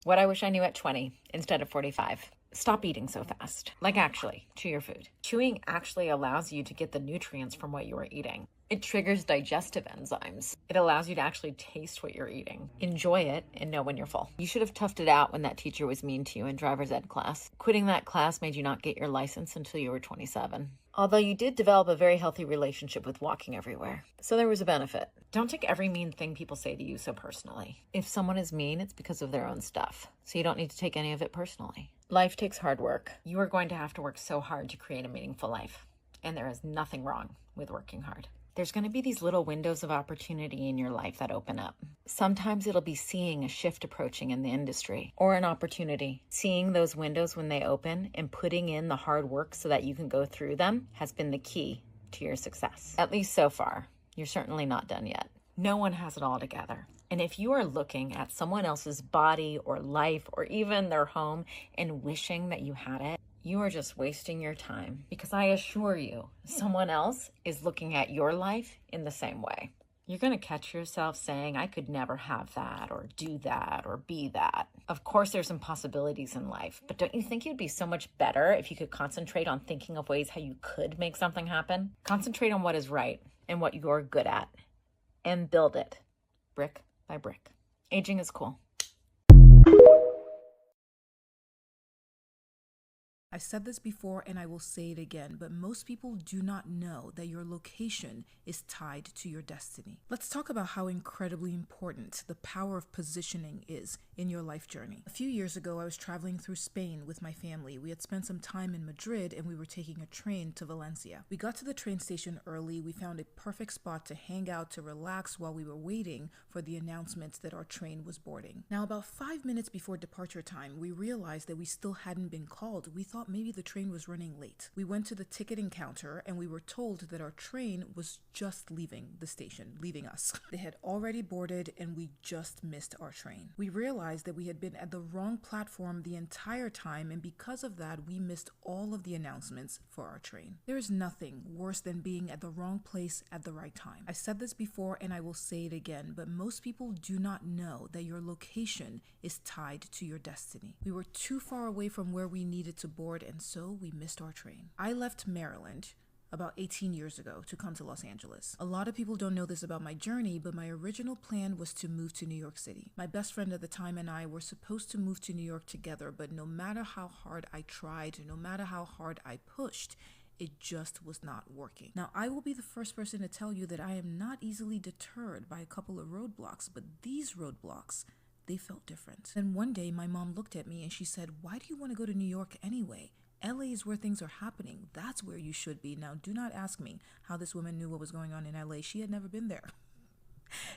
What I wish I knew at 20 instead of 45. Stop eating so fast. Like, actually, chew your food. Chewing actually allows you to get the nutrients from what you are eating. It triggers digestive enzymes. It allows you to actually taste what you're eating, enjoy it, and know when you're full. You should have toughed it out when that teacher was mean to you in driver's ed class. Quitting that class made you not get your license until you were 27. Although you did develop a very healthy relationship with walking everywhere. So there was a benefit. Don't take every mean thing people say to you so personally. If someone is mean, it's because of their own stuff. So you don't need to take any of it personally. Life takes hard work. You are going to have to work so hard to create a meaningful life. And there is nothing wrong with working hard. There's going to be these little windows of opportunity in your life that open up. Sometimes it'll be seeing a shift approaching in the industry or an opportunity. Seeing those windows when they open and putting in the hard work so that you can go through them has been the key to your success. At least so far. You're certainly not done yet. No one has it all together. And if you are looking at someone else's body or life or even their home and wishing that you had it, you are just wasting your time, because I assure you, someone else is looking at your life in the same way. You're going to catch yourself saying, I could never have that or do that or be that. Of course, there's impossibilities in life, but don't you think you'd be so much better if you could concentrate on thinking of ways how you could make something happen? Concentrate on what is right and what you're good at and build it brick by brick. Aging is cool. I've said this before and I will say it again, but most people do not know that your location is tied to your destiny. Let's talk about how incredibly important the power of positioning is in your life journey. A few years ago, I was traveling through Spain with my family. We had spent some time in Madrid and we were taking a train to Valencia. We got to the train station early. We found a perfect spot to hang out, to relax while we were waiting for the announcement that our train was boarding. Now, about 5 minutes before departure time, we realized that we still hadn't been called. We thought maybe the train was running late. We went to the ticketing counter and we were told that our train was just leaving the station, leaving us. They had already boarded and we just missed our train. We realized that we had been at the wrong platform the entire time, and because of that, we missed all of the announcements for our train. There is nothing worse than being at the wrong place at the right time. I've said this before and I will say it again, but most people do not know that your location is tied to your destiny. We were too far away from where we needed to board, and so we missed our train. I left Maryland about 18 years ago to come to Los Angeles. A lot of people don't know this about my journey, but my original plan was to move to New York City. My best friend at the time and I were supposed to move to New York together, but no matter how hard I tried, no matter how hard I pushed, it just was not working. Now, I will be the first person to tell you that I am not easily deterred by a couple of roadblocks, but these roadblocks, they felt different. Then one day, my mom looked at me and she said, "Why do you want to go to New York anyway? LA is where things are happening. That's where you should be." Now, do not ask me how this woman knew what was going on in LA. She had never been there.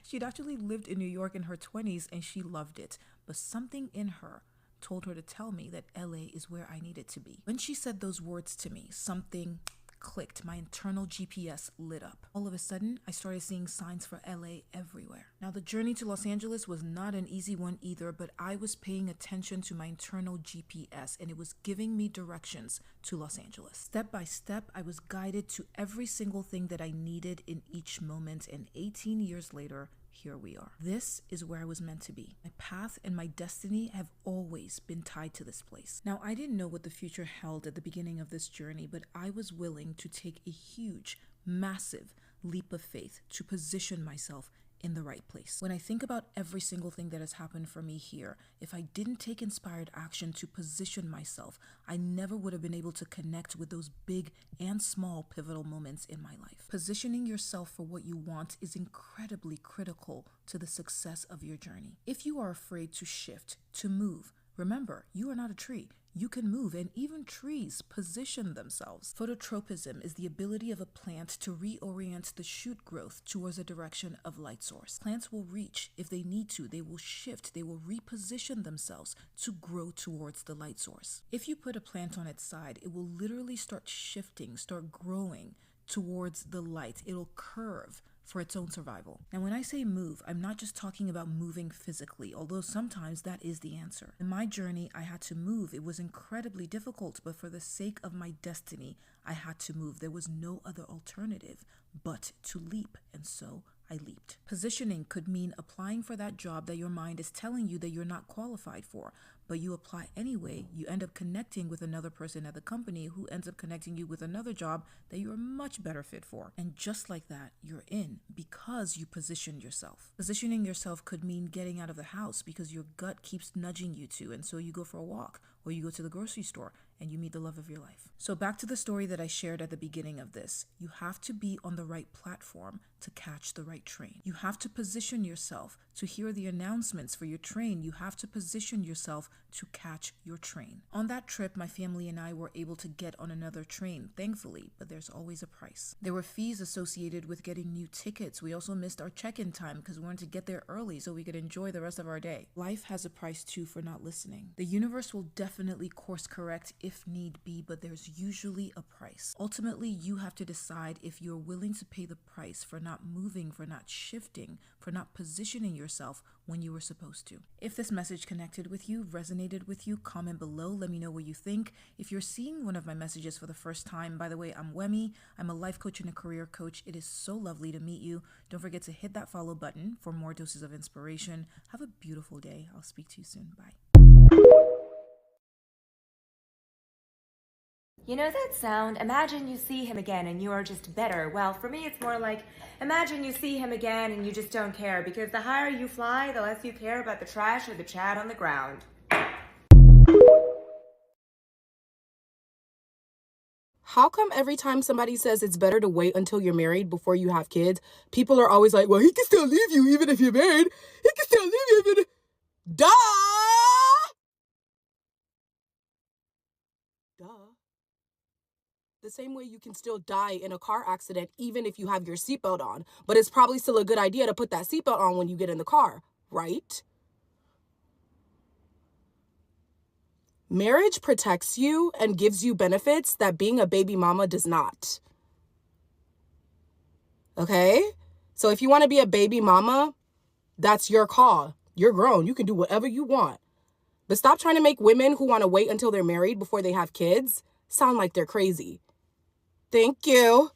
She'd actually lived in New York in her 20s and she loved it. But something in her told her to tell me that LA is where I needed to be. When she said those words to me, something clicked. My internal GPS lit up. All of a sudden, I started seeing signs for LA everywhere. Now, the journey to Los Angeles was not an easy one either, but I was paying attention to my internal GPS and it was giving me directions to Los Angeles. Step by step, I was guided to every single thing that I needed in each moment, and 18 years later, here we are. This is where I was meant to be. My path and my destiny have always been tied to this place. Now, I didn't know what the future held at the beginning of this journey, but I was willing to take a huge, massive leap of faith to position myself in the right place. When I think about every single thing that has happened for me here, if I didn't take inspired action to position myself, I never would have been able to connect with those big and small pivotal moments in my life. Positioning yourself for what you want is incredibly critical to the success of your journey. If you are afraid to shift, to move, remember, you are not a tree. You can move, and even trees position themselves. Phototropism is the ability of a plant to reorient the shoot growth towards a direction of light source. Plants will reach if they need to. They will shift. They will reposition themselves to grow towards the light source. If you put a plant on its side, it will literally start shifting, start growing towards the light. It'll curve for its own survival. Now, when I say move, I'm not just talking about moving physically, although sometimes that is the answer. In my journey, I had to move. It was incredibly difficult, but for the sake of my destiny, I had to move. There was no other alternative but to leap, and so I leaped. Positioning could mean applying for that job that your mind is telling you that you're not qualified for, but you apply anyway. You end up connecting with another person at the company who ends up connecting you with another job that you're a much better fit for. And just like that, you're in because you positioned yourself. Positioning yourself could mean getting out of the house because your gut keeps nudging you to, and so you go for a walk or you go to the grocery store and you meet the love of your life. So back to the story that I shared at the beginning of this. You have to be on the right platform to catch the right train. You have to position yourself to hear the announcements for your train. You have to position yourself to catch your train. On that trip, my family and I were able to get on another train, thankfully, but there's always a price. There were fees associated with getting new tickets. We also missed our check-in time because we wanted to get there early so we could enjoy the rest of our day. Life has a price too for not listening. The universe will definitely course correct if need be, but there's usually a price. Ultimately, you have to decide if you're willing to pay the price for not moving, for not shifting, for not positioning yourself when you were supposed to. If this message connected with you, resonated with you, comment below. Let me know what you think. If you're seeing one of my messages for the first time, by the way, I'm Wemi. I'm a life coach and a career coach. It is so lovely to meet you. Don't forget to hit that follow button for more doses of inspiration. Have a beautiful day. I'll speak to you soon. Bye. You know that sound? Imagine you see him again and you are just better. Well, for me, it's more like imagine you see him again and you just don't care, because the higher you fly, the less you care about the trash or the chat on the ground. How come every time somebody says it's better to wait until you're married before you have kids, people are always like, well, he can still leave you even if you're married. He can still leave you even if... Duh! Duh. The same way you can still die in a car accident even if you have your seatbelt on, but it's probably still a good idea to put that seatbelt on when you get in the car, right? Marriage protects you and gives you benefits that being a baby mama does not. Okay? So if you want to be a baby mama, that's your call. You're grown. You can do whatever you want. But stop trying to make women who want to wait until they're married before they have kids sound like they're crazy. Thank you.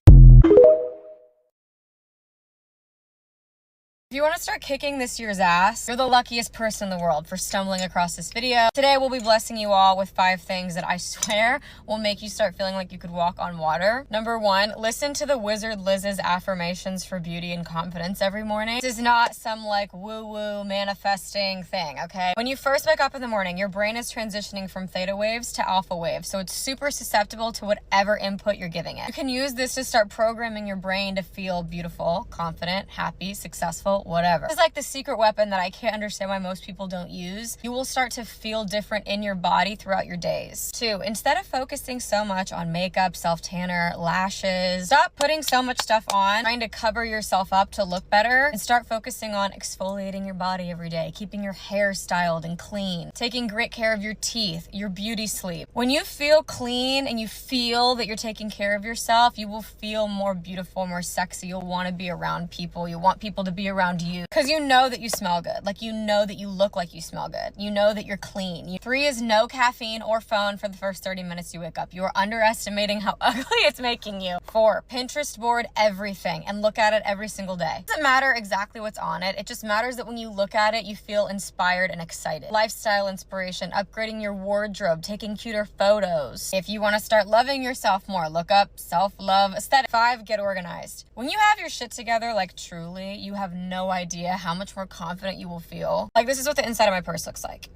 If you want to start kicking this year's ass, you're the luckiest person in the world for stumbling across this video. Today, we'll be blessing you all with 5 things that I swear will make you start feeling like you could walk on water. Number 1, listen to the Wizard Liz's affirmations for beauty and confidence every morning. This is not some like woo-woo manifesting thing, okay? When you first wake up in the morning, your brain is transitioning from theta waves to alpha waves, so it's super susceptible to whatever input you're giving it. You can use this to start programming your brain to feel beautiful, confident, happy, successful, whatever. It's like the secret weapon that I can't understand why most people don't use. You will start to feel different in your body throughout your days. 2, instead of focusing so much on makeup, self-tanner, lashes, stop putting so much stuff on, trying to cover yourself up to look better, and start focusing on exfoliating your body every day, keeping your hair styled and clean, taking great care of your teeth, your beauty sleep. When you feel clean and you feel that you're taking care of yourself, you will feel more beautiful, more sexy. You'll want to be around people. You want people to be around you because you know that you smell good. Like, you know that you look like you smell good. You know that you're clean. 3 is no caffeine or phone for the first 30 minutes you wake up. You are underestimating how ugly it's making you. 4, Pinterest board everything and look at it every single day. It doesn't matter exactly what's on it. It just matters that when you look at it, you feel inspired and excited. Lifestyle inspiration, upgrading your wardrobe, taking cuter photos. If you want to start loving yourself more, look up self-love aesthetic. 5, get organized. When you have your shit together, like truly, you have no idea how much more confident you will feel. Like, this is what the inside of my purse looks like.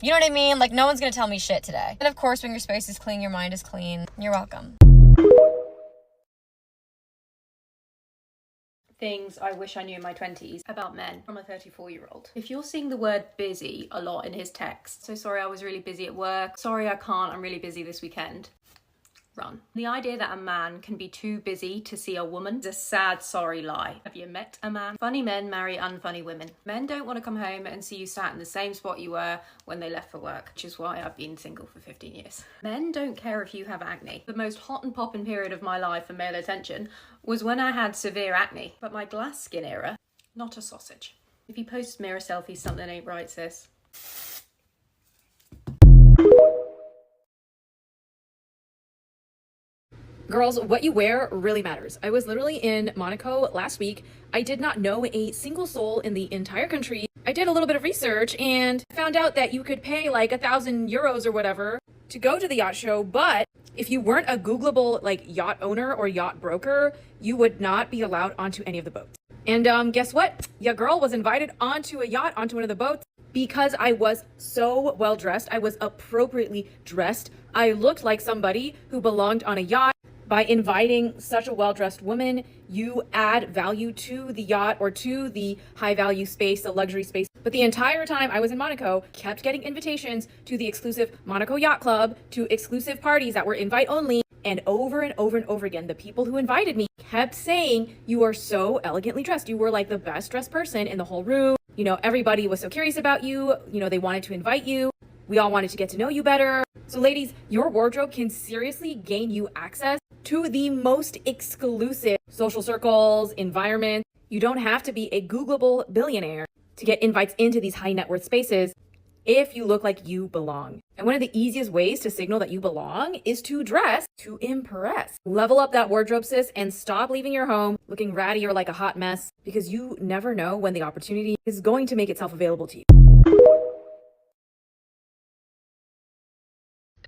You know what I mean? Like, no one's gonna tell me shit today. And of course, when your space is clean, your mind is clean. You're welcome. Things I wish I knew in my 20s about men from a 34-year-old. If you're seeing the word busy a lot in his text, so sorry I was really busy at work, sorry I can't, I'm really busy this weekend, run. The idea that a man can be too busy to see a woman is a sad, sorry lie. Have you met a man? Funny men marry unfunny women. Men don't want to come home and see you sat in the same spot you were when they left for work, which is why I've been single for 15 years. Men don't care if you have acne. The most hot and poppin' period of my life for male attention was when I had severe acne, but my glass skin era, not a sausage. If you post mirror selfies, something ain't right, sis. Girls, what you wear really matters. I was literally in Monaco last week. I did not know a single soul in the entire country. I did a little bit of research and found out that you could pay like 1,000 euros or whatever to go to the yacht show, but if you weren't a Googleable like yacht owner or yacht broker, you would not be allowed onto any of the boats. And guess what? Your girl was invited onto a yacht, onto one of the boats, because I was so well dressed. I was appropriately dressed. I looked like somebody who belonged on a yacht. By inviting such a well-dressed woman, you add value to the yacht or to the high-value space, the luxury space. But the entire time I was in Monaco, kept getting invitations to the exclusive Monaco Yacht Club, to exclusive parties that were invite only. And over and over and over again, the people who invited me kept saying, you are so elegantly dressed. You were like the best dressed person in the whole room. You know, everybody was so curious about you. You know, they wanted to invite you. We all wanted to get to know you better. So ladies, your wardrobe can seriously gain you access to the most exclusive social circles, environments. You don't have to be a Googleable billionaire to get invites into these high net worth spaces if you look like you belong. And one of the easiest ways to signal that you belong is to dress to impress. Level up that wardrobe, sis, and stop leaving your home looking ratty or like a hot mess, because you never know when the opportunity is going to make itself available to you.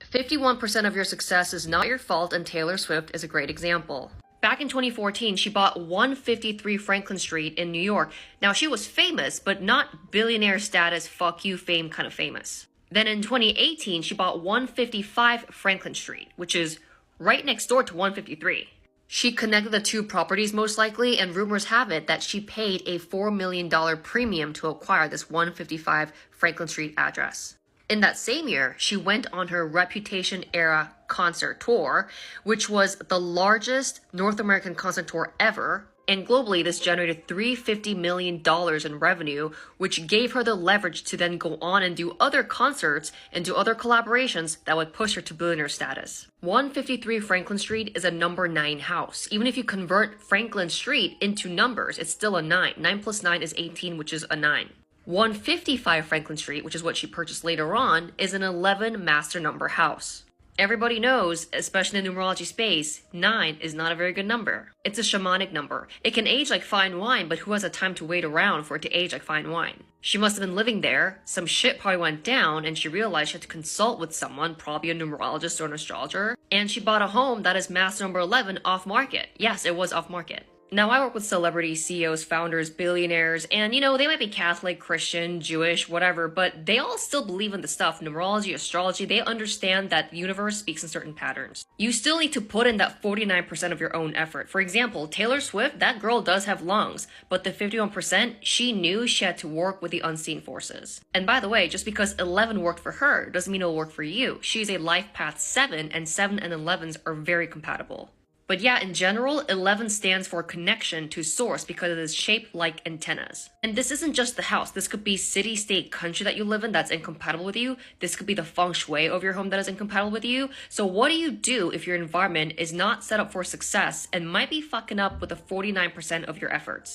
51% of your success is not your fault, and Taylor Swift is a great example. Back in 2014, she bought 153 Franklin Street in New York. Now, she was famous, but not billionaire status, fuck you fame kind of famous. Then in 2018, she bought 155 Franklin Street, which is right next door to 153. She connected the two properties most likely, and rumors have it that she paid a $4 million premium to acquire this 155 Franklin Street address. In that same year, she went on her Reputation-era concert tour, which was the largest North American concert tour ever. And globally, this generated $350 million in revenue, which gave her the leverage to then go on and do other concerts and do other collaborations that would push her to billionaire status. 153 Franklin Street is a number 9 house. Even if you convert Franklin Street into numbers, it's still a 9. 9 plus 9 is 18, which is a 9. 155 Franklin Street, which is what she purchased later on, is an 11 master number house. Everybody knows, especially in the numerology space, 9 is not a very good number. It's a shamanic number. It can age like fine wine, but who has the time to wait around for it to age like fine wine? She must have been living there, some shit probably went down, and she realized she had to consult with someone, probably a numerologist or an astrologer, and she bought a home that is master number 11 off market. Yes, it was off market. Now, I work with celebrities, CEOs, founders, billionaires, and you know, they might be Catholic, Christian, Jewish, whatever, but they all still believe in the stuff, numerology, astrology. They understand that the universe speaks in certain patterns. You still need to put in that 49% of your own effort. For example, Taylor Swift, that girl does have lungs, but the 51%, she knew she had to work with the unseen forces. And by the way, just because 11 worked for her doesn't mean it'll work for you. She's a life path 7, and 7 and 11s are very compatible. But yeah, in general, 11 stands for connection to source because it is shaped like antennas. And this isn't just the house. This could be city, state, country that you live in that's incompatible with you. This could be the feng shui of your home that is incompatible with you. So what do you do if your environment is not set up for success and might be fucking up with the 49% of your efforts?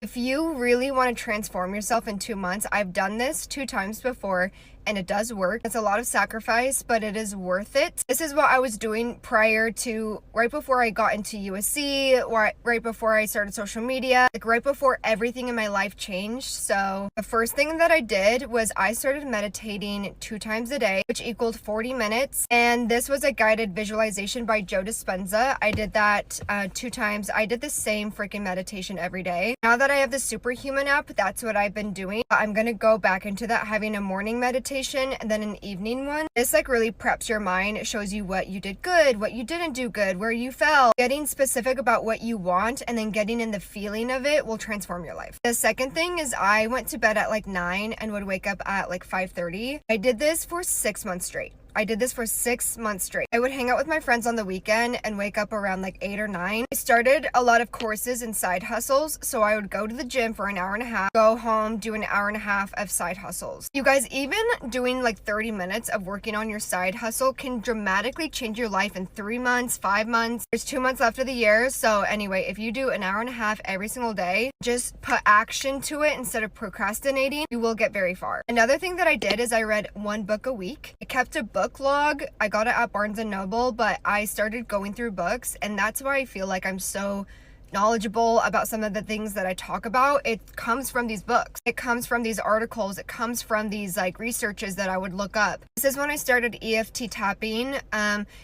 If you really want to transform yourself in 2 months, I've done this 2 times before and it does work. It's a lot of sacrifice, but it is worth it. This is what I was doing right before I got into USC, right before I started social media, like right before everything in my life changed. So the first thing that I did was I started meditating 2 times a day, which equaled 40 minutes. And this was a guided visualization by Joe Dispenza. I did that 2 times. I did the same freaking meditation every day. Now that I have the Superhuman app, that's what I've been doing. I'm gonna go back into that, having a morning meditation and then an evening one. This like really preps your mind. It shows you what you did good, what you didn't do good, where you fell. Getting specific about what you want and then getting in the feeling of it will transform your life. The second thing is I went to bed at like 9 and would wake up at like 5:30. I did this for 6 months straight. I did this for 6 months straight. I would hang out with my friends on the weekend and wake up around like 8 or 9. I started a lot of courses and side hustles. So I would go to the gym for an hour and a half, go home, do an hour and a half of side hustles. You guys, even doing like 30 minutes of working on your side hustle can dramatically change your life in 3 months, 5 months. There's 2 months left of the year. So anyway, if you do an hour and a half every single day, just put action to it instead of procrastinating, you will get very far. Another thing that I did is I read 1 book a week. I kept a book book log. I got it at Barnes & Noble, but I started going through books, and that's why I feel like I'm so knowledgeable about some of the things that I talk about. It comes from these books. It comes from these articles. It comes from these like researches that I would look up. This is when I started EFT tapping.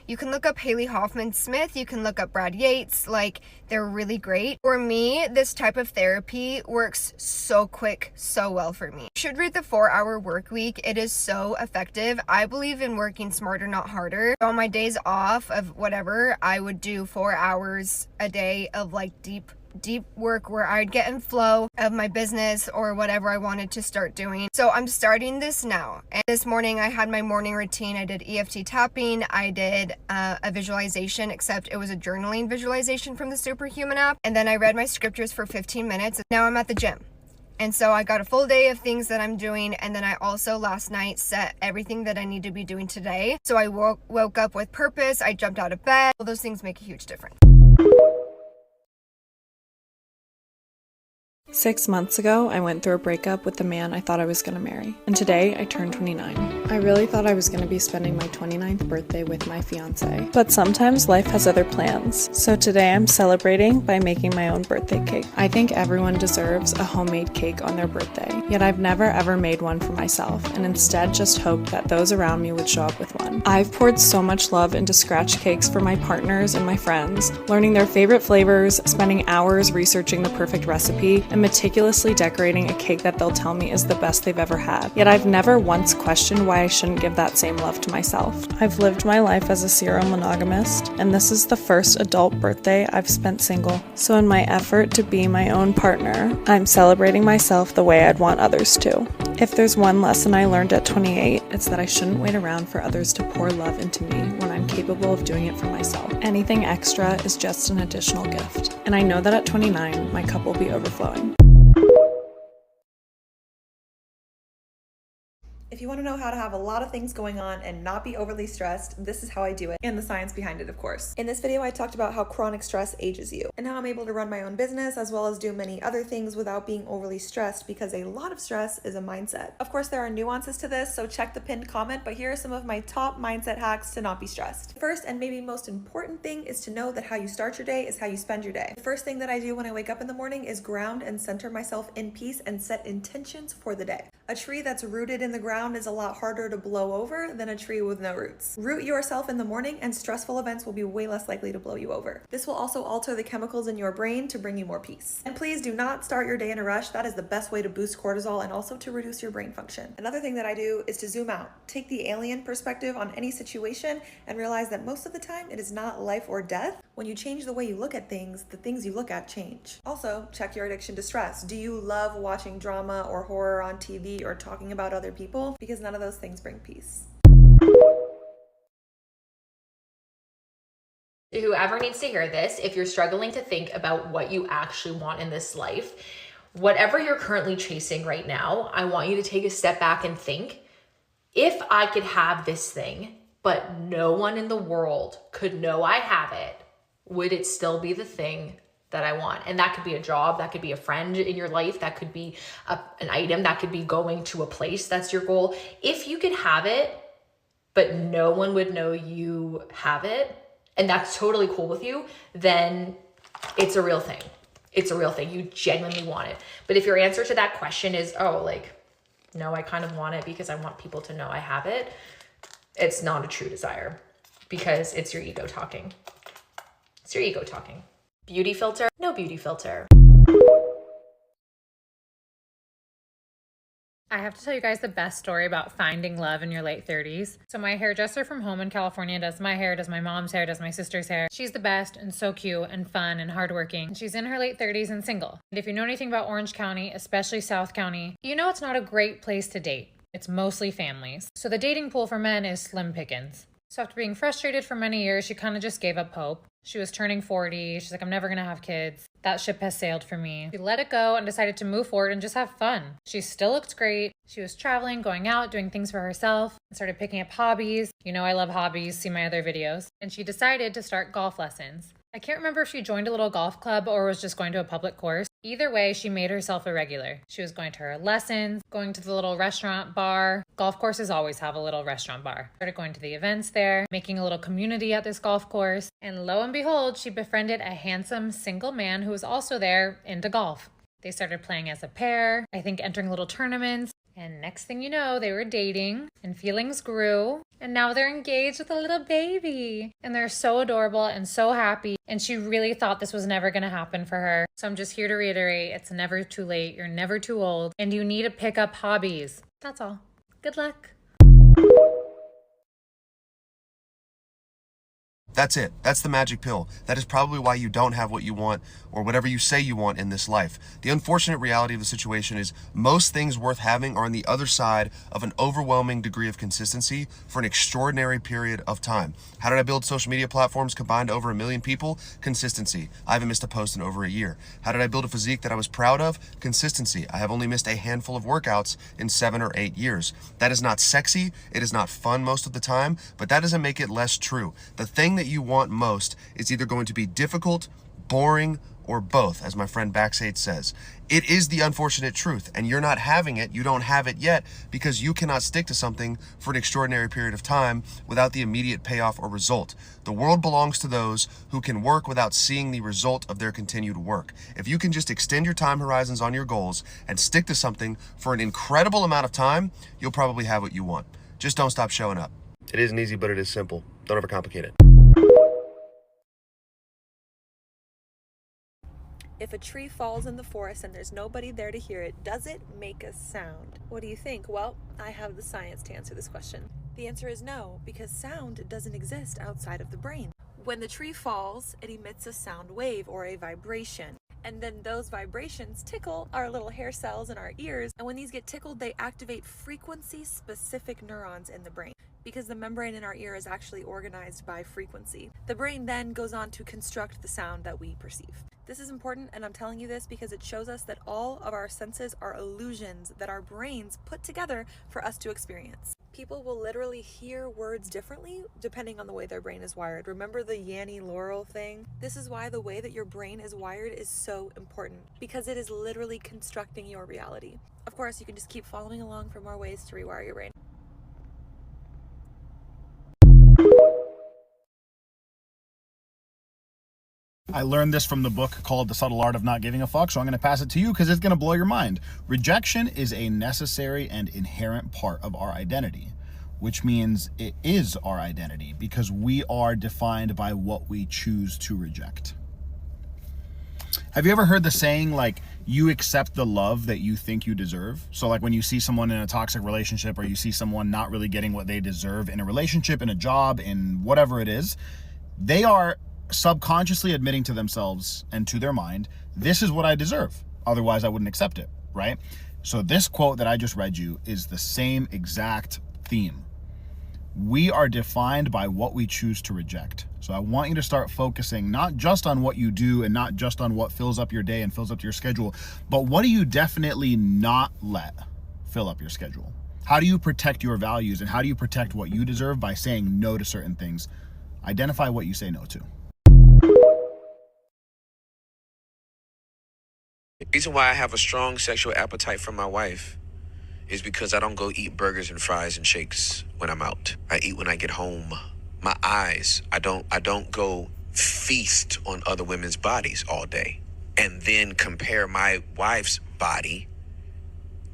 You can look up Haley Hoffman Smith. You can look up Brad Yates. Like, they're really great. For me, this type of therapy works so quick, so well for me. You should read the 4-Hour Work Week. It is so effective. I believe in working smarter, not harder. On my days off of whatever, I would do 4 hours a day of like deep work where I'd get in flow of my business or whatever I wanted to start doing. So I'm starting this now. And this morning I had my morning routine. I did EFT tapping. I did a visualization, except it was a journaling visualization from the Superhuman app. And then I read my scriptures for 15 minutes. Now I'm at the gym. And so I got a full day of things that I'm doing. And then I also last night set everything that I need to be doing today. So I woke up with purpose. I jumped out of bed. All those things make a huge difference. 6 months ago, I went through a breakup with the man I thought I was going to marry, and today I turned 29. I really thought I was going to be spending my 29th birthday with my fiance, but sometimes life has other plans, so today I'm celebrating by making my own birthday cake. I think everyone deserves a homemade cake on their birthday, yet I've never ever made one for myself, and instead just hoped that those around me would show up with one. I've poured so much love into scratch cakes for my partners and my friends, learning their favorite flavors, spending hours researching the perfect recipe, and meticulously decorating a cake that they'll tell me is the best they've ever had. Yet I've never once questioned why I shouldn't give that same love to myself. I've lived my life as a serial monogamist, and this is the first adult birthday I've spent single. So in my effort to be my own partner, I'm celebrating myself the way I'd want others to. If there's one lesson I learned at 28, it's that I shouldn't wait around for others to pour love into me when I'm capable of doing it for myself. Anything extra is just an additional gift. And I know that at 29, my cup will be overflowing. If you want to know how to have a lot of things going on and not be overly stressed, this is how I do it, and the science behind it, of course. In this video, I talked about how chronic stress ages you, and how I'm able to run my own business as well as do many other things without being overly stressed, because a lot of stress is a mindset. Of course, there are nuances to this, so check the pinned comment, but here are some of my top mindset hacks to not be stressed. First, and maybe most important thing, is to know that how you start your day is how you spend your day. The first thing that I do when I wake up in the morning is ground and center myself in peace and set intentions for the day. A tree that's rooted in the ground is a lot harder to blow over than a tree with no roots. Root yourself in the morning and stressful events will be way less likely to blow you over. This will also alter the chemicals in your brain to bring you more peace. And please do not start your day in a rush. That is the best way to boost cortisol and also to reduce your brain function. Another thing that I do is to zoom out. Take the alien perspective on any situation and realize that most of the time it is not life or death. When you change the way you look at things, the things you look at change. Also, check your addiction to stress. Do you love watching drama or horror on TV or talking about other people? Because none of those things bring peace. Whoever needs to hear this, if you're struggling to think about what you actually want in this life, whatever you're currently chasing right now, I want you to take a step back and think, if I could have this thing, but no one in the world could know I have it, would it still be the thing that I want? And that could be a job, that could be a friend in your life, that could be an item, that could be going to a place, that's your goal. If you could have it, but no one would know you have it, and that's totally cool with you, then it's a real thing. It's a real thing. You genuinely want it. But if your answer to that question is, oh, like, no, I kind of want it because I want people to know I have it, it's not a true desire, because it's your ego talking. It's your ego talking. Beauty filter, no beauty filter. I have to tell you guys the best story about finding love in your late 30s. So my hairdresser from home in California does my hair, does my mom's hair, does my sister's hair. She's the best and so cute and fun and hardworking. She's in her late 30s and single. And if you know anything about Orange County, especially South County, you know it's not a great place to date. It's mostly families. So the dating pool for men is slim pickings. So after being frustrated for many years, she kind of just gave up hope. She was turning 40. She's like, I'm never going to have kids. That ship has sailed for me. She let it go and decided to move forward and just have fun. She still looked great. She was traveling, going out, doing things for herself, and started picking up hobbies. You know I love hobbies. See my other videos. And she decided to start golf lessons. I can't remember if she joined a little golf club or was just going to a public course. Either way, she made herself a regular. She was going to her lessons, going to the little restaurant bar. Golf courses always have a little restaurant bar. Started going to the events there, making a little community at this golf course. And lo and behold, she befriended a handsome single man who was also there into golf. They started playing as a pair, I think entering little tournaments. And next thing you know, they were dating and feelings grew. And now they're engaged with a little baby. And they're so adorable and so happy. And she really thought this was never going to happen for her. So I'm just here to reiterate, it's never too late. You're never too old. And you need to pick up hobbies. That's all. Good luck. That's it. That's the magic pill. That is probably why you don't have what you want or whatever you say you want in this life. The unfortunate reality of the situation is most things worth having are on the other side of an overwhelming degree of consistency for an extraordinary period of time. How did I build social media platforms combined to over 1 million people? Consistency. I haven't missed a post in over a year. How did I build a physique that I was proud of? Consistency. I have only missed a handful of workouts in 7 or 8 years. That is not sexy. It is not fun most of the time, but that doesn't make it less true. The thing that you want most is either going to be difficult, boring, or both, as my friend Backstage says. It is the unfortunate truth, and you're not having it, you don't have it yet, because you cannot stick to something for an extraordinary period of time without the immediate payoff or result. The world belongs to those who can work without seeing the result of their continued work. If you can just extend your time horizons on your goals and stick to something for an incredible amount of time, you'll probably have what you want. Just don't stop showing up. It isn't easy, but it is simple. Don't overcomplicate it. If a tree falls in the forest and there's nobody there to hear it, does it make a sound? What do you think? Well, I have the science to answer this question. The answer is no, because sound doesn't exist outside of the brain. When the tree falls, it emits a sound wave or a vibration. And then those vibrations tickle our little hair cells in our ears. And when these get tickled, they activate frequency-specific neurons in the brain, because the membrane in our ear is actually organized by frequency. The brain then goes on to construct the sound that we perceive. This is important, and I'm telling you this because it shows us that all of our senses are illusions that our brains put together for us to experience. People will literally hear words differently depending on the way their brain is wired. Remember the Yanny Laurel thing? This is why the way that your brain is wired is so important, because it is literally constructing your reality. Of course, you can just keep following along for more ways to rewire your brain. I learned this from the book called The Subtle Art of Not Giving a Fuck, so I'm going to pass it to you because it's going to blow your mind. Rejection is a necessary and inherent part of our identity, which means it is our identity because we are defined by what we choose to reject. Have you ever heard the saying, like, you accept the love that you think you deserve? So like when you see someone in a toxic relationship or you see someone not really getting what they deserve in a relationship, in a job, in whatever it is, they are subconsciously admitting to themselves and to their mind, this is what I deserve. Otherwise, I wouldn't accept it, right? So this quote that I just read you is the same exact theme. We are defined by what we choose to reject. So I want you to start focusing not just on what you do and not just on what fills up your day and fills up your schedule, but what do you definitely not let fill up your schedule? How do you protect your values and how do you protect what you deserve by saying no to certain things? Identify what you say no to. The reason why I have a strong sexual appetite for my wife is because I don't go eat burgers and fries and shakes when I'm out. I eat when I get home. My eyes, I don't go feast on other women's bodies all day and then compare my wife's body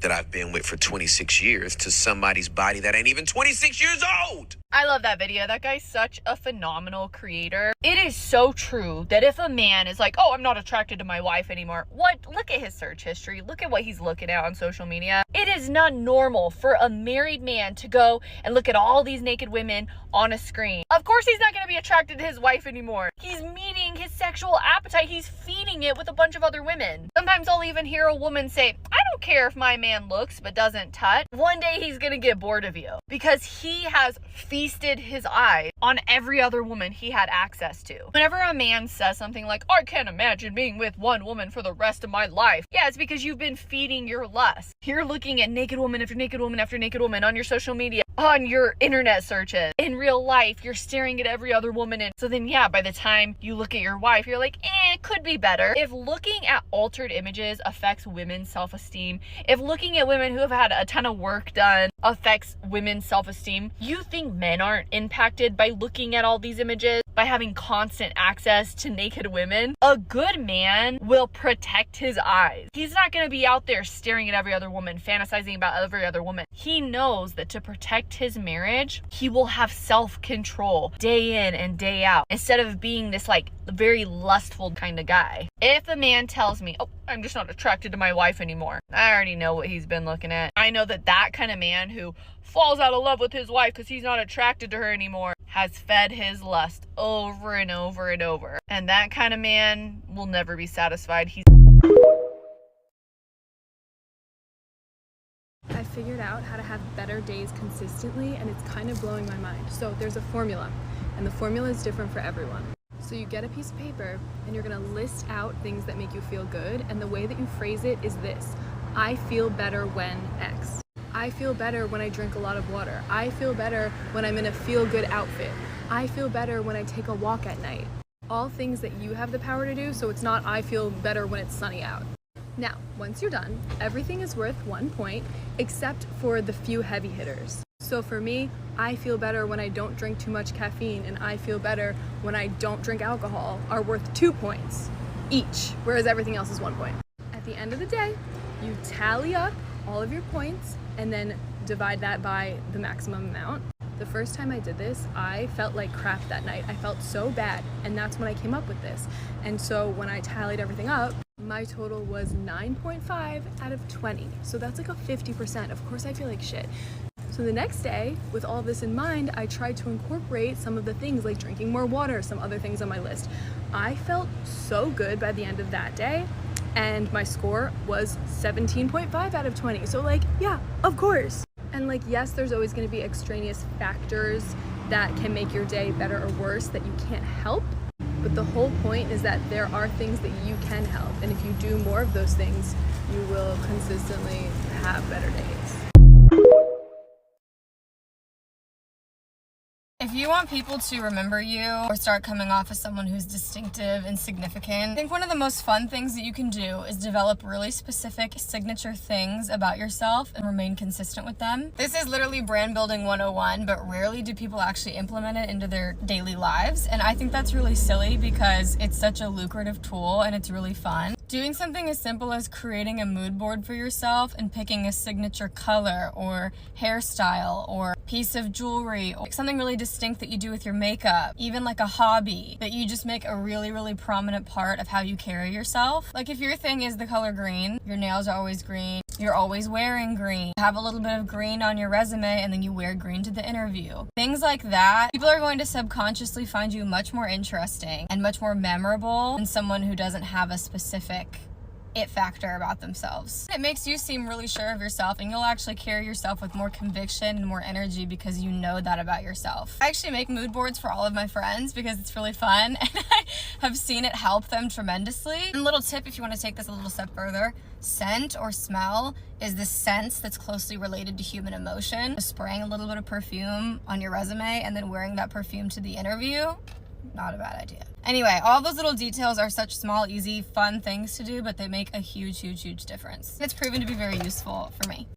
that I've been with for 26 years to somebody's body that ain't even 26 years old. I love that video. That guy's such a phenomenal creator. It is so true that if a man is like, oh, I'm not attracted to my wife anymore. Look at his search history. Look at what he's looking at on social media. It is not normal for a married man to go and look at all these naked women on a screen. Of course he's not going to be attracted to his wife anymore. He's meeting his sexual appetite. He's feeding it with a bunch of other women. Sometimes I'll even hear a woman say, I don't care if my man looks but doesn't touch. One day he's going to get bored of you because he has feasted his eyes on every other woman he had access to. Whenever a man says something like, I can't imagine being with one woman for the rest of my life. Yeah, it's because you've been feeding your lust. You're looking at naked woman after naked woman after naked woman on your social media, on your internet searches. In real life, you're staring at every other woman. And so then, yeah, by the time you look at your wife, you're like, it could be better. If looking at altered images affects women's self-esteem, if looking at women who have had a ton of work done affects women's self-esteem, you think men aren't impacted by looking at all these images, by having constant access to naked women? A good man will protect his eyes. He's not going to be out there staring at every other woman, fantasizing about every other woman. He knows that to protect his marriage, he will have self-control day in and day out, instead of being this like very lustful kind of guy. If a man tells me, oh, I'm just not attracted to my wife anymore, I already know what he's been looking at. I know that that kind of man who falls out of love with his wife because he's not attracted to her anymore has fed his lust over and over and over. And that kind of man will never be satisfied. I figured out how to have better days consistently, and it's kind of blowing my mind. So there's a formula, and the formula is different for everyone. So you get a piece of paper and you're gonna list out things that make you feel good, and the way that you phrase it is this: I feel better when X. I feel better when I drink a lot of water. I feel better when I'm in a feel-good outfit. I feel better when I take a walk at night. All things that you have the power to do, so it's not I feel better when it's sunny out. Now, once you're done, everything is worth 1 point, except for the few heavy hitters. So for me, I feel better when I don't drink too much caffeine, and I feel better when I don't drink alcohol are worth 2 points each, whereas everything else is 1 point. At the end of the day, you tally up all of your points and then divide that by the maximum amount. The first time I did this, I felt like crap that night. I felt so bad, and that's when I came up with this. And so when I tallied everything up, my total was 9.5 out of 20. So that's like a 50%. Of course I feel like shit. So the next day, with all this in mind, I tried to incorporate some of the things like drinking more water, some other things on my list. I felt so good by the end of that day, and my score was 17.5 out of 20. So like, yeah, of course. And like, yes, there's always gonna be extraneous factors that can make your day better or worse that you can't help. But the whole point is that there are things that you can help. And if you do more of those things, you will consistently have better days. If you want people to remember you or start coming off as someone who's distinctive and significant, I think one of the most fun things that you can do is develop really specific signature things about yourself and remain consistent with them. This is literally brand building 101, but rarely do people actually implement it into their daily lives. And I think that's really silly because it's such a lucrative tool and it's really fun. Doing something as simple as creating a mood board for yourself and picking a signature color or hairstyle or piece of jewelry or something really distinct that you do with your makeup, even like a hobby that you just make a really, really prominent part of how you carry yourself. Like if your thing is the color green, your nails are always green, you're always wearing green, have a little bit of green on your resume and then you wear green to the interview. Things like that, people are going to subconsciously find you much more interesting and much more memorable than someone who doesn't have a specific it factor about themselves. It makes you seem really sure of yourself and you'll actually carry yourself with more conviction and more energy because you know that about yourself. I actually make mood boards for all of my friends because it's really fun and I have seen it help them tremendously. And a little tip if you want to take this a little step further, scent or smell is the sense that's closely related to human emotion. Spraying a little bit of perfume on your resume and then wearing that perfume to the interview, not a bad idea. Anyway, all those little details are such small, easy, fun things to do, but they make a huge, huge, huge difference. It's proven to be very useful for me.